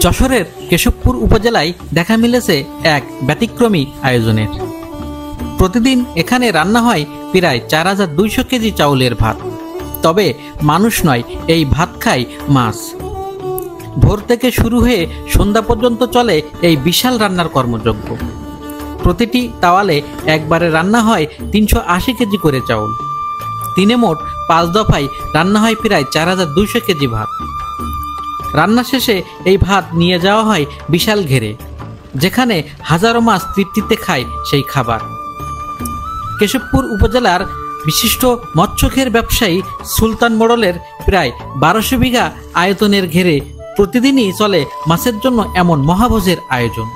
যশোরের কেশবপুর উপজেলায় দেখা মিলেছে এক ব্যতিক্রমী আয়োজনের। প্রতিদিন এখানে রান্না হয় প্রায় 4200 কেজি চাউলের ভাত। তবে মানুষ নয়, এই ভাত খায় মাছ। ভোর থেকে শুরু হয়ে সন্ধ্যা পর্যন্ত চলে এই বিশাল রান্নার কর্মযজ্ঞ। প্রতিটি তাওয়ালে একবারে রান্না হয় 380 কেজি করে চাউল। দিনে মোট 5 দফায় রান্না হয় প্রায় 4200 কেজি ভাত। রান্না শেষে এই ভাত নিয়ে যাওয়া হয় বিশাল ঘেরে, যেখানে হাজারো মাছ তৃপ্তিতে খায় সেই খাবার। কেশবপুর উপজেলার বিশিষ্ট মৎস্যখের ব্যবসায়ী সুলতান মোড়লের প্রায় 1200 বিঘা আয়তনের ঘেরে প্রতিদিনই চলে মাছের জন্য এমন মহাভোজের আয়োজন।